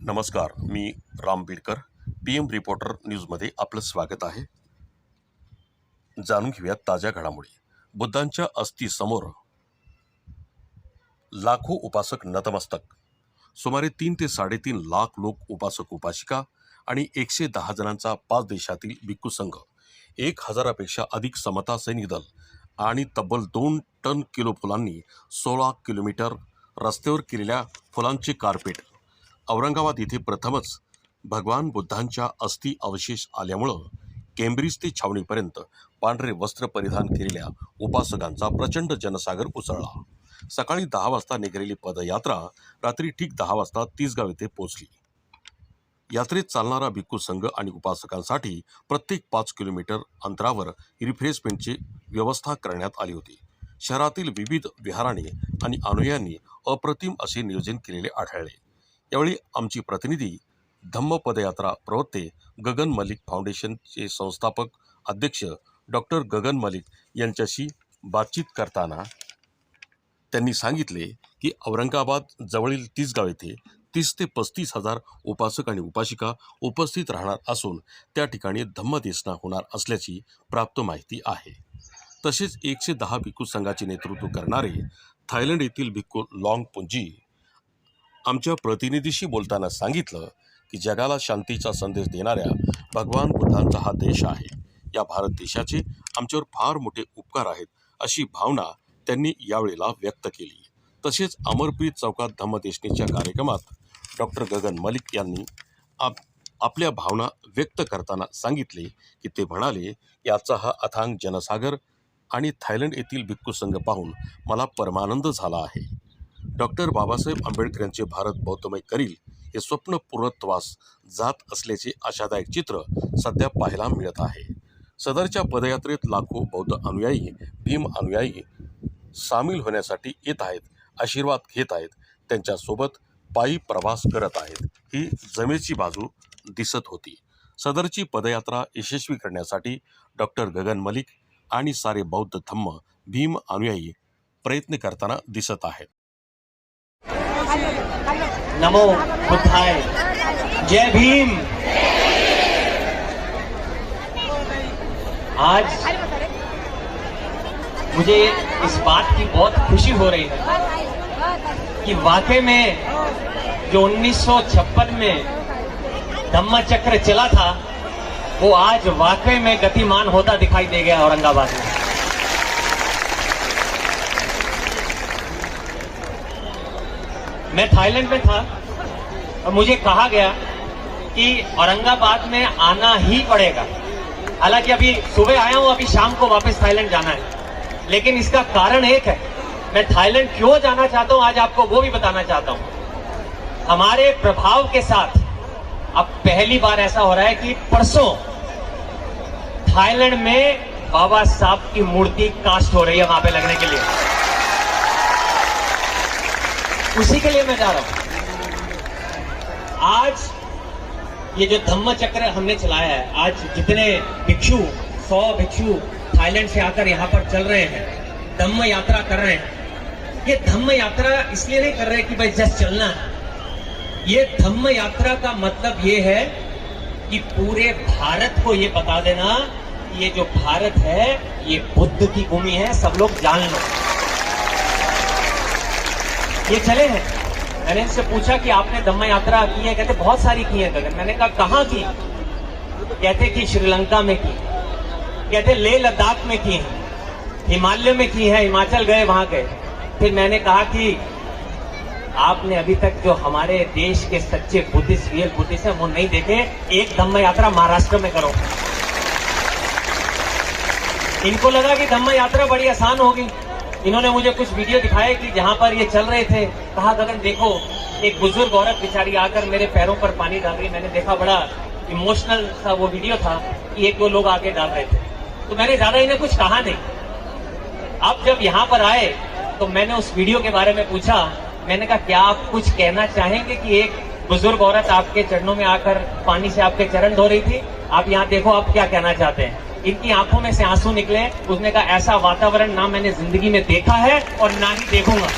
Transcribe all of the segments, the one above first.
नमस्कार, मी Ram Bidkar. PM reporter न्यूजमध्ये आपलं स्वागत आहे. जाणून घेऊयात ताज्या घडामोडी. बुद्धांच्या अस्थीसमोर लाखो उपासक नतमस्तक. सुमारे 3 ते 3.5 लाख लोक, उपासक उपासिका आणि 110 जणांचा 5 देशातील भिक्खू संघ, 1000पेक्षा अधिक समता सैनिक दल आणि तब्बल 2 टन किलो फुलांनी 16 किलोमीटर रस्त्यावर केलेल्या फुलांचे कार्पेट. औरंगाबाद येथे प्रथमच भगवान बुद्धांच्या अस्थी अवशेष आल्यामुळं केम्ब्रिज ते छावणीपर्यंत पांढरे वस्त्र परिधान केलेल्या उपासकांचा प्रचंड जनसागर उसळला. सकाळी 10 वाजता निघालेली पदयात्रा रात्री ठीक 10 वाजता तिसगाव येथे पोहोचली. यात्रेत चालणारा भिक्खू संघ आणि उपासकांसाठी प्रत्येक 5 किलोमीटर अंतरावर रिफ्रेशमेंटची व्यवस्था करण्यात आली होती. शहरातील विविध विहारांनी आणि अनुयायांनी अप्रतिम असे नियोजन केलेले आढळले. यावेळी आमची प्रतिनिधी धम्म पदयात्रा प्रवक्ते गगन मलिक फाउंडेशनचे संस्थापक अध्यक्ष डॉक्टर गगन मलिक यांच्याशी बातचीत करताना त्यांनी सांगितले की औरंगाबाद जवळील तिसगाव येथे 30 ते 35 हजार उपासक आणि उपासिका उपस्थित राहणार असून त्या ठिकाणी धम्मदेसना होणार असल्याची प्राप्त माहिती आहे. तसेच 110 भिक्खू संघाचे नेतृत्व करणारे थायलंड येथील भिक्खू लॉंग पुंजी आमच्या प्रतिनिधीशी बोलताना सांगितलं की जगाला शांतीचा संदेश देणाऱ्या भगवान बुद्धांचा हा देश आहे. या भारत देशाचे आमच्यावर फार मोठे उपकार आहेत अशी भावना त्यांनी यावेळेला व्यक्त केली. तसेच अमरप्रीत चौकात धम्मदेशनीच्या कार्यक्रमात डॉक्टर गगन मलिक यांनी आपल्या भावना व्यक्त करताना सांगितले की ते म्हणाले, याचा हा अथांग जनसागर आणि थायलंड येथील भिक्खू संघ पाहून मला परमानंद झाला आहे. डॉक्टर बाबासाहेब आंबेडकर यांचे भारत बौद्धमय करील हे स्वप्न पूर्णत्वास जात असल्याचे आशादायक चित्र सध्या पाहायला मिळत आहे. सदरच्या पदयात्रेत लाखो बौद्ध अनुयायी, भीम अनुयायी सामील होण्यासाठी येत आहेत, आशीर्वाद घेत आहेत, त्यांच्यासोबत पायी प्रवास करत आहेत. ही जमेची बाजू दिसत होती. सदरची पदयात्रा यशस्वी करण्यासाठी डॉक्टर गगन मलिक आणि सारे बौद्ध धम्म भीम अनुयायी प्रयत्न करताना दिसत आहेत. नमो बुद्धाय, जय भीम. आज मुझे इस बात की बहुत खुशी हो रही है कि वाकई में जो 1956 में धम्म चक्र चला था वो आज वाकई में गतिमान होता दिखाई दे गया औरंगाबाद में. मैं थाईलैंड में था और मुझे कहा गया कि औरंगाबाद में आना ही पड़ेगा. हालांकि अभी सुबह आया हूं, अभी शाम को वापस थाईलैंड जाना है, लेकिन इसका कारण एक है. मैं थाईलैंड क्यों जाना चाहता हूं आज आपको वो भी बताना चाहता हूं. हमारे प्रभाव के साथ अब पहली बार ऐसा हो रहा है कि परसों थाईलैंड में बाबा साहब की मूर्ति कास्ट हो रही है वहां पे लगने के लिए. उसी के लिए मैं जा रहा हूं. आज ये जो धम्म चक्र हमने चलाया है, आज जितने भिक्षु 100 भिक्षु थाईलैंड से आकर यहाँ पर चल रहे हैं, धम्म यात्रा कर रहे हैं. ये धम्म यात्रा इसलिए नहीं कर रहे कि भाई जस्ट चलना है. ये धम्म यात्रा का मतलब ये है कि पूरे भारत को ये बता देना कि ये जो भारत है ये बुद्ध की भूमि है, सब लोग जान लो. ये चले हैं. मैंने इनसे पूछा कि आपने धम्म यात्रा की है? कहते बहुत सारी की है गगन. मैंने कहा कहाँ की? कहते कि श्रीलंका में की, कहते लेह लद्दाख में की है, हिमालय में की है, हिमाचल गए वहां गए. फिर मैंने कहा कि आपने अभी तक जो हमारे देश के सच्चे बुद्धिस्ट, रियल बुद्धिस्ट है वो नहीं देखे. एक धम्म यात्रा महाराष्ट्र में करो. इनको लगा कि धम्म यात्रा बड़ी आसान होगी. इन्होंने मुझे कुछ वीडियो दिखाए कि जहां पर ये चल रहे थे. कहा गगन देखो, एक बुजुर्ग औरत बेचारी आकर मेरे पैरों पर पानी डाल रही. मैंने देखा, बड़ा इमोशनल सा वो वीडियो था कि एक दो लोग आके डाल रहे थे. तो मैंने ज्यादा इन्हें कुछ कहा नहीं. अब जब यहाँ पर आए तो मैंने उस वीडियो के बारे में पूछा. मैंने कहा क्या आप कुछ कहना चाहेंगे कि एक बुजुर्ग औरत आपके चरणों में आकर पानी से आपके चरण धो रही थी, आप यहाँ देखो, आप क्या कहना चाहते हैं? इनकी आंखों में से आंसू निकले. उसने कहा ऐसा वातावरण ना मैंने जिंदगी में देखा है और ना ही देखूंगा.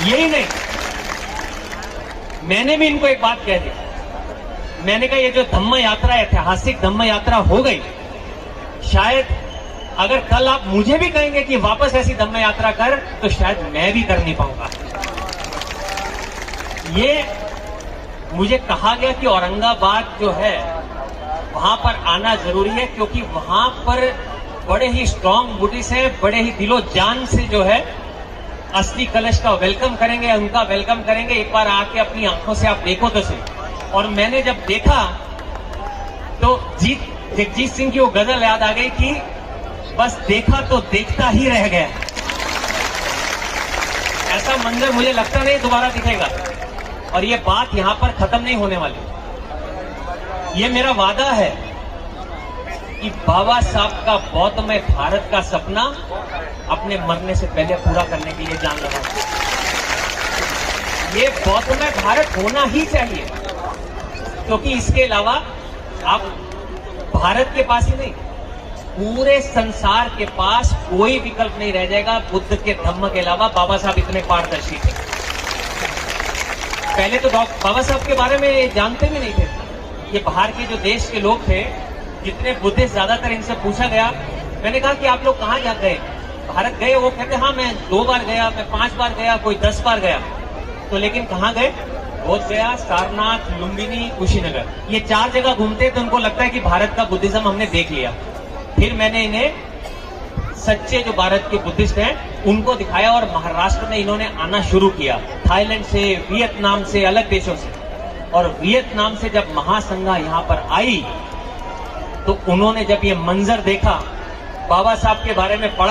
यही नहीं, मैंने भी इनको एक बात कह दी। मैंने कहा ये जो धम्म यात्रा, ऐतिहासिक धम्म यात्रा हो गई, शायद अगर कल आप मुझे भी कहेंगे कि वापस ऐसी धम्म यात्रा कर, तो शायद मैं भी कर नहीं पाऊंगा। ये मुझे कहा गया कि औरंगाबाद जो है वहां पर आना जरूरी है, क्योंकि वहां पर बड़े ही स्ट्रांग बुद्धिस्ट हैं, बड़े ही दिलो जान से जो है अस्थि कलश का वेलकम करेंगे, उनका वेलकम करेंगे। एक बार आके अपनी आंखों से आप देखो तो सही। और मैंने जब देखा तो जगजीत सिंह की वो गजल याद आ गई कि बस देखा तो देखता ही रह गया। ऐसा मंजर मुझे लगता नहीं दोबारा दिखेगा। और ये बात यहां पर खत्म नहीं होने वाली। ये मेरा वादा है कि बाबा साहब का बौद्धमय भारत का सपना अपने मरने से पहले पूरा करने के लिए जान लगा। ये बौद्धमय भारत होना ही चाहिए, क्योंकि इसके अलावा आप भारत के पास ही नहीं, पूरे संसार के पास कोई विकल्प नहीं रह जाएगा बुद्ध के धम्म के अलावा। बाबा साहब इतने पारदर्शी थे। पहले तो बाबा साहब के बारे में जानते भी नहीं थे। ये बाहर के जो देश के लोग थे, जितने बुद्धिस्ट, ज्यादातर इनसे पूछा गया, मैंने कहा कि आप लोग कहाँ जा गए, भारत गए? वो कहते हाँ मैं 2 बार गया, मैं 5 बार गया, कोई 10 बार गया। तो लेकिन कहाँ गए? बोध गया, सारनाथ, लुम्बिनी, कुशीनगर, ये 4 जगह घूमते तो उनको लगता है कि भारत का बुद्धिज्म हमने देख लिया। फिर मैंने इन्हें सच्चे जो भारत के बुद्धिस्ट हैं उनको दिखाया, और महाराष्ट्र में इन्होंने आना शुरू किया, थाईलैंड से, वियतनाम से, अलग देशों से। और वियतनाम से जब महासंघा यहाँ पर आई तो उन्होंने जब ये मंजर देखा, बाबा साहब के बारे में पढ़ा,